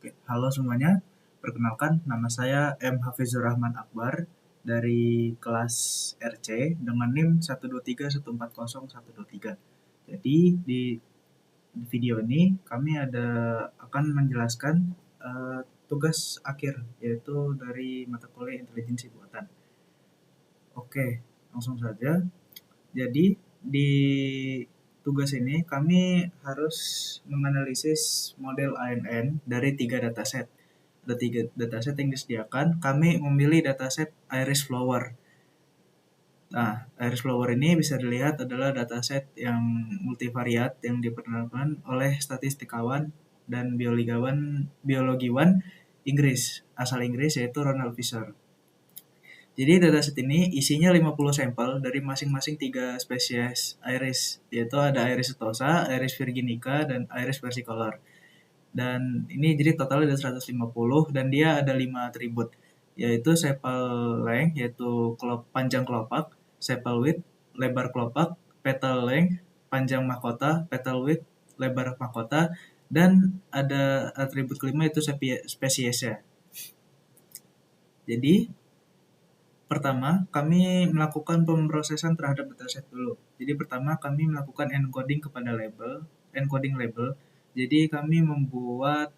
Halo semuanya, perkenalkan nama saya M. Hafizur Rahman Akbar dari kelas RC dengan NIM 123140123. Jadi di video ini kami akan menjelaskan tugas akhir yaitu dari mata kuliah intelijensi buatan. Oke, langsung saja. Jadi di tugas ini kami harus menganalisis model ANN dari 3 dataset. Ada 3 dataset yang disediakan. Kami memilih dataset Iris Flower. Nah, Iris Flower ini bisa dilihat adalah dataset yang multivariat yang diperkenalkan oleh statistikawan dan biologiwan Inggris, asal Inggris yaitu Ronald Fisher. Jadi dataset ini isinya 50 sampel dari masing-masing 3 spesies iris, yaitu ada Iris setosa, Iris virginica, dan Iris versicolor. Dan ini jadi totalnya ada 150 dan dia ada 5 atribut, yaitu sepal length, yaitu panjang kelopak, sepal width, lebar kelopak, petal length, panjang mahkota, petal width, lebar mahkota, dan ada atribut kelima itu spesiesnya. Jadi pertama, kami melakukan pemrosesan terhadap dataset dulu. Jadi pertama kami melakukan encoding label. Jadi kami membuat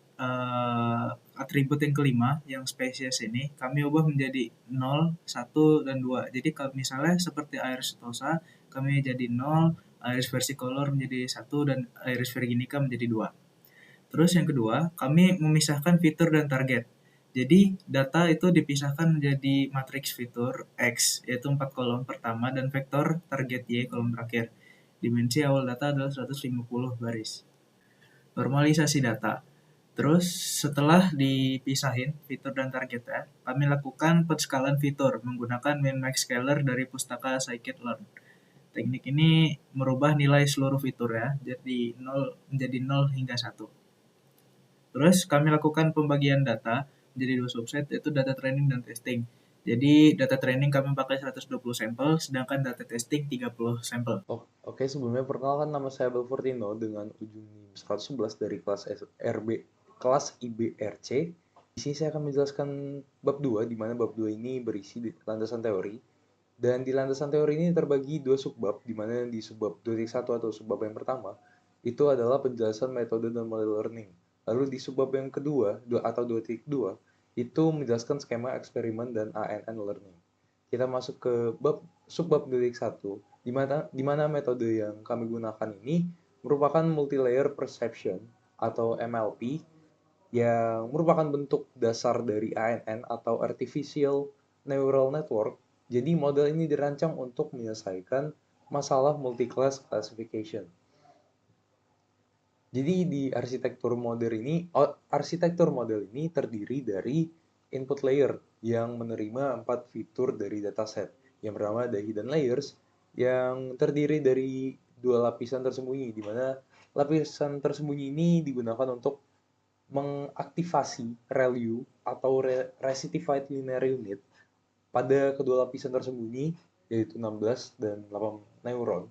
atribut yang kelima, yang spesies ini, kami ubah menjadi 0, 1, dan 2. Jadi kalau misalnya seperti Iris setosa, kami jadi 0, Iris versicolor menjadi 1, dan Iris virginica menjadi 2. Terus yang kedua, kami memisahkan fitur dan target. Jadi data itu dipisahkan menjadi matriks fitur X, yaitu 4 kolom pertama, dan vektor target Y kolom terakhir. Dimensi awal data adalah 150 baris. Normalisasi data. Terus setelah dipisahin fitur dan targetnya, kami lakukan penskalan fitur menggunakan min-max scaler dari pustaka scikit-learn. Teknik ini merubah nilai seluruh fiturnya jadi 0 menjadi 0 hingga 1. Terus kami lakukan pembagian data menjadi 2 subset, yaitu data training dan testing. Jadi data training kami pakai 120 sampel, sedangkan data testing 30 sampel. Oke, sebelumnya perkenalkan nama saya Belfortino dengan ujung NIM 111 dari kelas IBRC. Di sini saya akan menjelaskan bab 2, di mana bab 2 ini berisi di landasan teori. Dan di landasan teori ini terbagi dua subbab, di mana di subbab 2.1 atau subbab yang pertama, itu adalah penjelasan metode dan model learning. Lalu di subbab yang kedua, atau 2.2, itu menjelaskan skema eksperimen dan ANN learning. Kita masuk ke subbab 2.1, di mana metode yang kami gunakan ini merupakan multi-layer perception atau MLP yang merupakan bentuk dasar dari ANN atau Artificial Neural Network. Jadi model ini dirancang untuk menyelesaikan masalah multi-class classification. Jadi di arsitektur model ini terdiri dari input layer yang menerima 4 fitur dari dataset. Yang pertama ada hidden layers yang terdiri dari dua lapisan tersembunyi, di mana lapisan tersembunyi ini digunakan untuk mengaktifasi ReLU atau Recitified Linear Unit pada kedua lapisan tersembunyi, yaitu 16 dan 8 neuron,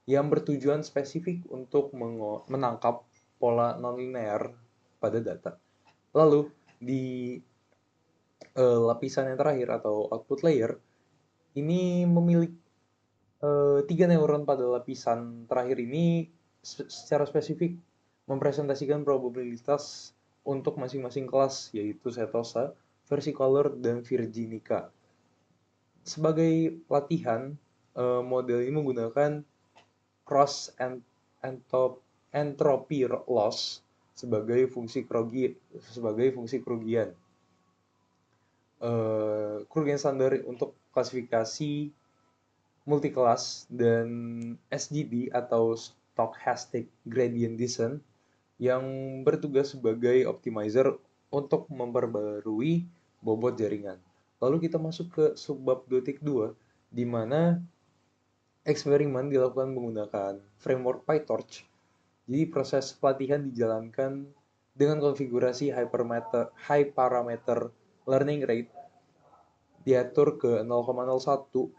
yang bertujuan spesifik untuk menangkap pola nonlinear pada data. Lalu di lapisan yang terakhir atau output layer ini memiliki 3 neuron pada lapisan terakhir ini secara spesifik mempresentasikan probabilitas untuk masing-masing kelas, yaitu setosa, versicolor, dan virginica. Sebagai latihan, model ini menggunakan cross entropy loss sebagai fungsi kerugian. Kerugian standar untuk klasifikasi multiclass dan SGD atau stochastic gradient descent yang bertugas sebagai optimizer untuk memperbarui bobot jaringan. Lalu kita masuk ke subbab 2.2, di mana eksperimen dilakukan menggunakan framework PyTorch. Jadi proses pelatihan dijalankan dengan konfigurasi high parameter learning rate diatur ke 0,01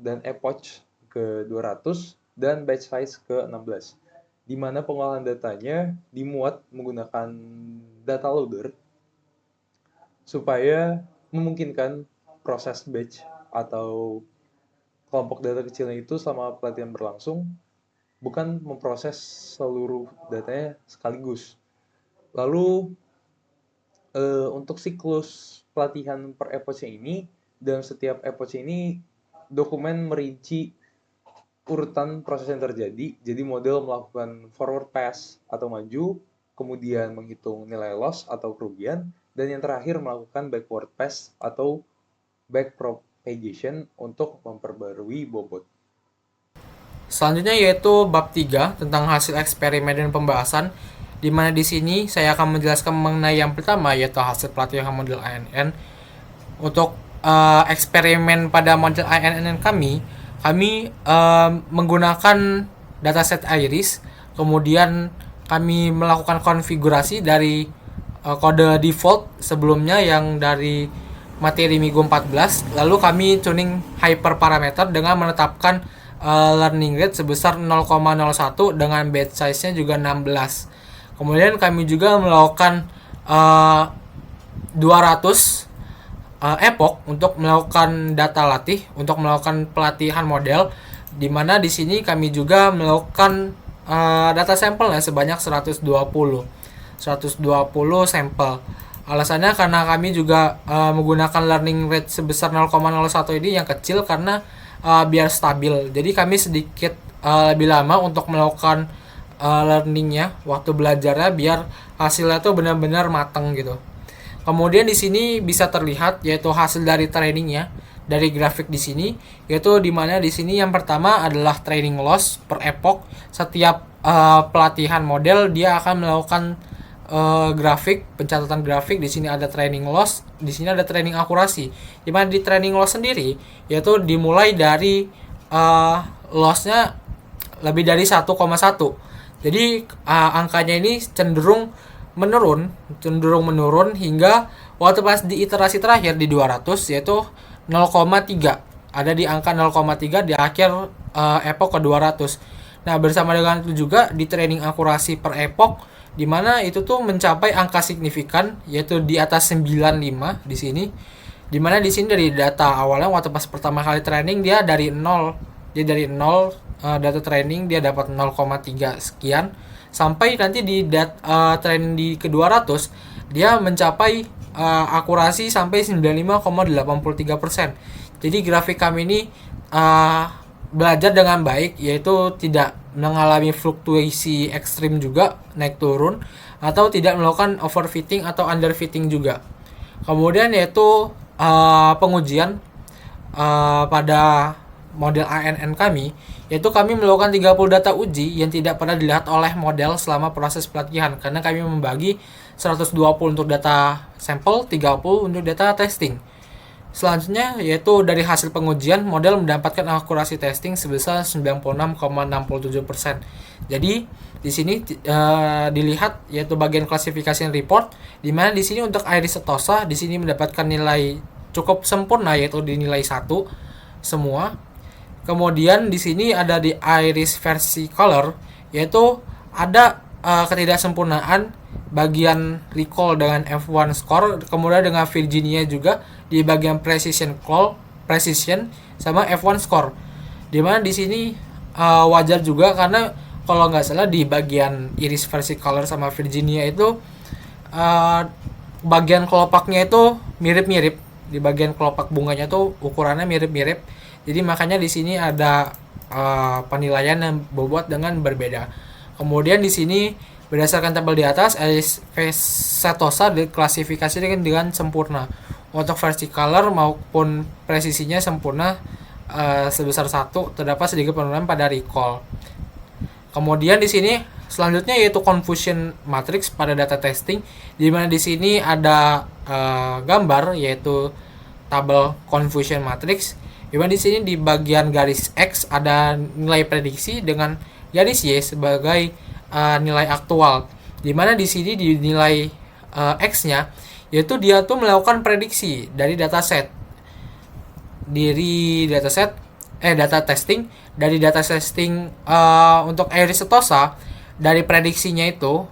dan epoch ke 200 dan batch size ke 16. di mana pengolahan datanya dimuat menggunakan data loader supaya memungkinkan proses batch atau kelompok data kecilnya itu selama pelatihan berlangsung bukan memproses seluruh datanya sekaligus. Lalu untuk siklus pelatihan per epoch ini, dalam setiap epoch ini dokumen merinci urutan proses yang terjadi. Jadi model melakukan forward pass atau maju, kemudian menghitung nilai loss atau kerugian, dan yang terakhir melakukan backward pass atau back propagation untuk memperbarui bobot. Selanjutnya yaitu bab 3 tentang hasil eksperimen dan pembahasan, di mana di sini saya akan menjelaskan mengenai yang pertama yaitu hasil pelatihan model ANN. Untuk eksperimen pada model ANN kami menggunakan dataset iris, kemudian kami melakukan konfigurasi dari kode default sebelumnya yang dari materi Migo 14, lalu kami tuning hyperparameter dengan menetapkan learning rate sebesar 0,01 dengan batch size-nya juga 16. Kemudian kami juga melakukan 200 epoch untuk melakukan data latih, untuk melakukan pelatihan model, di mana di sini kami juga melakukan data sampelnya sebanyak 120 sampel. Alasannya karena kami juga menggunakan learning rate sebesar 0,01 ini yang kecil karena biar stabil. Jadi kami sedikit lebih lama untuk melakukan learningnya, waktu belajarnya biar hasilnya tuh benar-benar matang gitu. Kemudian di sini bisa terlihat yaitu hasil dari trainingnya dari grafik di sini, yaitu di mana di sini yang pertama adalah training loss per epoch. Setiap pelatihan model dia akan melakukan grafik, pencatatan grafik. Di sini ada training loss, di sini ada training akurasi. Di mana di training loss sendiri yaitu dimulai dari lossnya lebih dari 1,1. Jadi angkanya ini cenderung menurun hingga waktu pas di iterasi terakhir di 200 yaitu 0,3. Ada di angka 0,3 di akhir epoch ke 200. Nah, bersama dengan itu juga di training akurasi per epoch, di mana itu tuh mencapai angka signifikan yaitu di atas 95 di sini. Di mana di sini dari data awalnya waktu pas pertama kali training dia dari 0. Dia dari 0 data training dia dapat 0,3 sekian sampai nanti di training di ke-200 dia mencapai akurasi sampai 95,83%. Jadi grafik kami ini belajar dengan baik, yaitu tidak mengalami fluktuasi ekstrim juga naik turun atau tidak melakukan overfitting atau underfitting juga. Kemudian yaitu pengujian pada model ANN kami, yaitu kami melakukan 30 data uji yang tidak pernah dilihat oleh model selama proses pelatihan, karena kami membagi 120 untuk data sampel, 30 untuk data testing. Selanjutnya yaitu dari hasil pengujian model mendapatkan akurasi testing sebesar 96,67%. Jadi di sini dilihat yaitu bagian klasifikasi report, di mana di sini untuk iris setosa di sini mendapatkan nilai cukup sempurna yaitu di nilai 1 semua. Kemudian di sini ada di iris versi color yaitu ada ketidaksempurnaan bagian recall dengan F1 score, kemudian dengan Virginia juga di bagian precision sama F1 score. Dimana di sini wajar juga karena kalau nggak salah di bagian iris versi color sama Virginia itu bagian kelopaknya itu mirip-mirip, di bagian kelopak bunganya tuh ukurannya mirip-mirip. Jadi makanya di sini ada penilaian yang bobot dengan berbeda. Kemudian di sini berdasarkan tabel di atas, iris setosa diklasifikasi dengan sempurna. Untuk versi color maupun presisinya sempurna sebesar 1, terdapat sedikit penurunan pada recall. Kemudian di sini selanjutnya yaitu confusion matrix pada data testing, di mana di sini ada gambar yaitu tabel confusion matrix. Di mana di sini di bagian garis X ada nilai prediksi dengan garis Y sebagai nilai aktual. Di mana di sini di nilai X-nya yaitu dia tuh melakukan prediksi dari dataset. Data testing untuk iris setosa dari prediksinya itu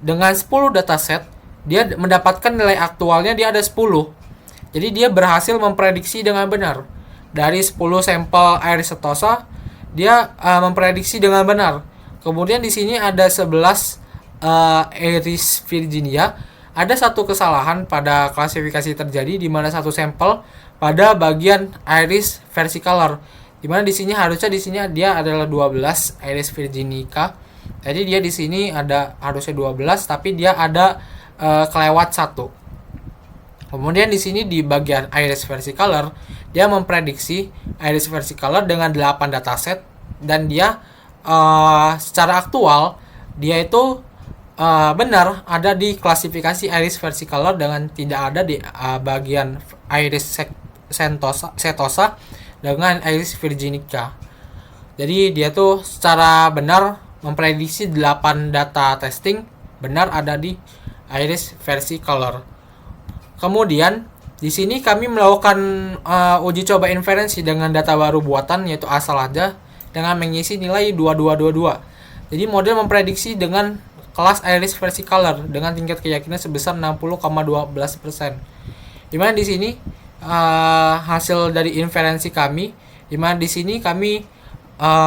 dengan 10 dataset dia mendapatkan nilai aktualnya dia ada 10. Jadi dia berhasil memprediksi dengan benar. Dari 10 sampel Aedes setosa dia memprediksi dengan benar. Kemudian di sini ada 11 Aedes virginia. Ada satu kesalahan pada klasifikasi terjadi di mana satu sampel pada bagian Aedes versicolor. Di mana di sini harusnya dia adalah 12 Aedes virginica. Jadi dia di sini ada harusnya 12 tapi dia ada kelewat satu. Kemudian di sini di bagian Aedes versicolor dia memprediksi Aedes versicolor dengan 8 dataset dan dia secara aktual dia itu benar ada di klasifikasi Aedes versicolor dengan tidak ada di bagian Aedes setosa dengan Aedes virginica. Jadi dia tuh secara benar memprediksi 8 data testing benar ada di Aedes versicolor. Kemudian di sini kami melakukan uji coba inferensi dengan data baru buatan yaitu asal aja dengan mengisi nilai 2222. Jadi model memprediksi dengan kelas Aedes versicolor dengan tingkat keyakinan sebesar 60,12%. Dimana di sini hasil dari inferensi kami, dimana di sini kami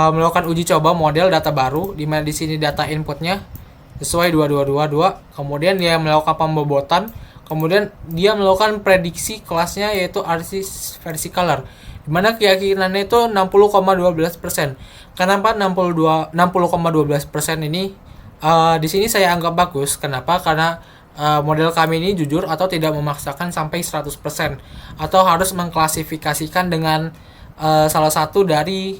melakukan uji coba model data baru, dimana di sini data inputnya sesuai 2222, kemudian dia melakukan pembobotan, kemudian dia melakukan prediksi kelasnya yaitu Aedes versicolor, dimana keyakinannya itu 60,12%. Kenapa 60,12% ini di sini saya anggap bagus? Kenapa? Karena model kami ini jujur atau tidak memaksakan sampai 100% atau harus mengklasifikasikan dengan salah satu dari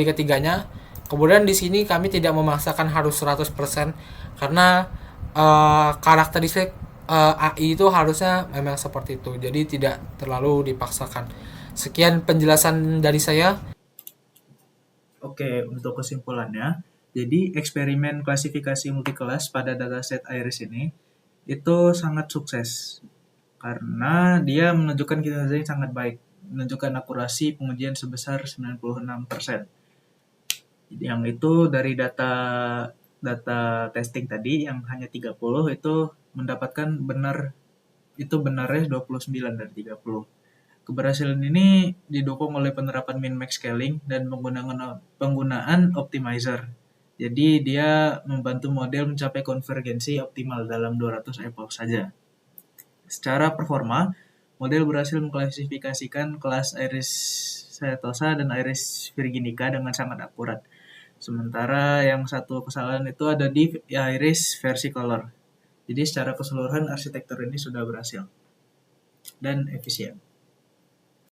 ketiganya. Kemudian di sini kami tidak memaksakan harus 100% karena karakteristik AI itu harusnya memang seperti itu. Jadi tidak terlalu dipaksakan. Sekian penjelasan dari saya. Oke, untuk kesimpulannya, jadi eksperimen klasifikasi multikelas pada dataset Aedes ini itu sangat sukses karena dia menunjukkan kinerja yang sangat baik, menunjukkan akurasi pengujian sebesar 96%. Yang itu dari data testing tadi yang hanya 30 itu mendapatkan benarnya 29 dari 30. Keberhasilan ini didukung oleh penerapan min-max scaling dan penggunaan optimizer. Jadi dia membantu model mencapai konvergensi optimal dalam 200 epoch saja. Secara performa, model berhasil mengklasifikasikan kelas Aedes setosa dan Aedes virginica dengan sangat akurat. Sementara yang satu kesalahan itu ada di Aedes versicolor. Jadi secara keseluruhan arsitektur ini sudah berhasil dan efisien.